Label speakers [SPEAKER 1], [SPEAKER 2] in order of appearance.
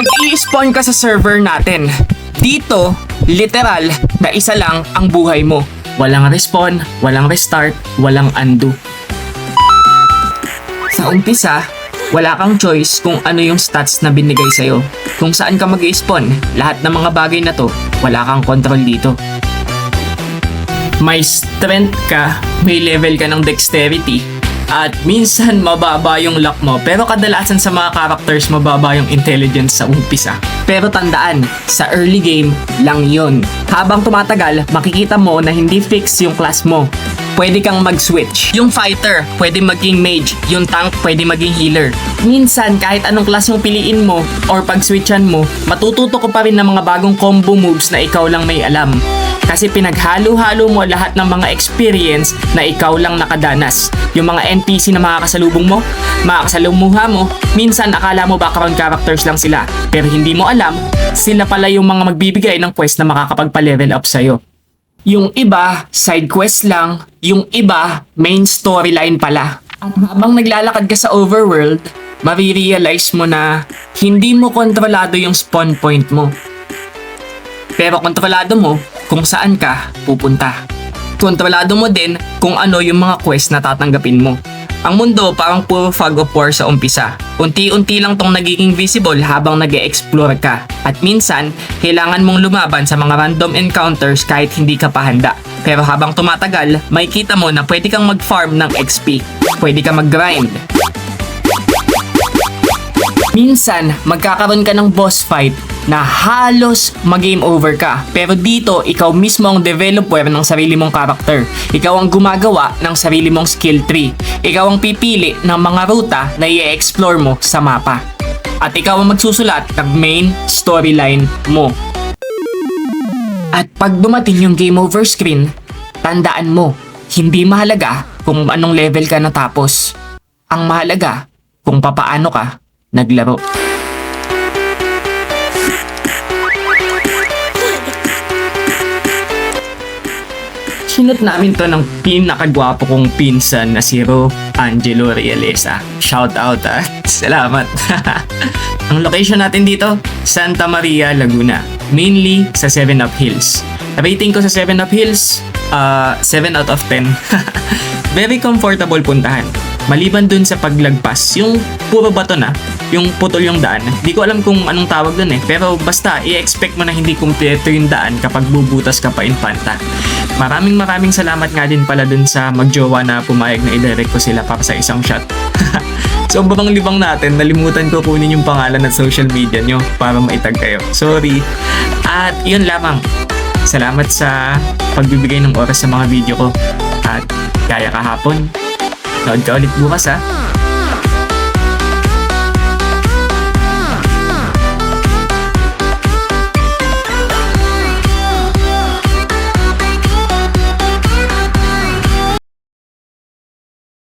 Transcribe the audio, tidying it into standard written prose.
[SPEAKER 1] Mag-i-spawn ka sa server natin. Dito, literal na isa lang ang buhay mo. Walang respawn, walang restart, walang undo. Sa umpisa, wala kang choice kung ano yung stats na binigay sa'yo. Kung saan ka mag-i-spawn, lahat ng mga bagay na to, wala kang control dito. May strength ka, may level ka ng dexterity, at minsan mababa yung luck mo, pero kadalasan sa mga characters mababa yung intelligence sa umpisa. Pero tandaan, sa early game lang yun. Habang tumatagal, makikita mo na hindi fix yung class mo. Pwede kang mag-switch. Yung fighter, pwede maging mage. Yung tank, pwede maging healer. Minsan, kahit anong class yung piliin mo or pag-switchan mo, matututo ko pa rin ng mga bagong combo moves na ikaw lang may alam. Kasi pinaghalo-halo mo lahat ng mga experience na ikaw lang nakadanas. Yung mga NPC na makakasalubong mo, makakasalumuha mo, minsan akala mo background characters lang sila. Pero hindi mo alam, sila pala yung mga magbibigay ng quest na makakapagpa-level up sa'yo. Yung iba, side quest lang. Yung iba, main storyline pala. At habang naglalakad ka sa overworld, marirealize mo na hindi mo kontrolado yung spawn point mo. Pero kontrolado mo kung saan ka pupunta. Kontrolado mo din kung ano yung mga quest na tatanggapin mo. Ang mundo parang puro fog of war sa umpisa. Unti-unti lang tong nagiging visible habang nag-e-explore ka. At minsan, kailangan mong lumaban sa mga random encounters kahit hindi ka pa handa. Pero habang tumatagal, makikita mo na pwede kang mag-farm ng XP. Pwede kang mag-grind. Minsan, magkakaroon ka ng boss fight na halos mag-game over ka. Pero dito, ikaw mismo ang developer ng sarili mong character. Ikaw ang gumagawa ng sarili mong skill tree. Ikaw ang pipili ng mga ruta na i-explore mo sa mapa. At ikaw ang magsusulat ng main storyline mo. At pag dumating yung game over screen, tandaan mo, hindi mahalaga kung anong level ka natapos. Ang mahalaga kung papaano ka naglaro. Sinot namin to ng pinakagwapo kong pinsan na si Ro Angelo Realesa. Shout out Salamat. Ang location natin dito, Santa Maria, Laguna. Mainly sa 7 Up Hills. Rating ko sa 7 Up Hills, 7 out of 10. Very comfortable puntahan. Maliban dun sa paglagpas, yung puro bato na, yung putol yung daan. Di ko alam kung anong tawag dun pero basta i-expect mo na hindi kumpleto yung daan kapag bubutas ka pa infanta. Maraming salamat nga din pala dun sa magjowa na pumayag na i-direct ko sila para sa isang shot. Sobrang libang natin, nalimutan ko kunin yung pangalan at social media nyo para maitag kayo. Sorry. At yun lamang. Salamat sa pagbibigay ng oras sa mga video ko. At kaya kahapon, nood ka ulit bukas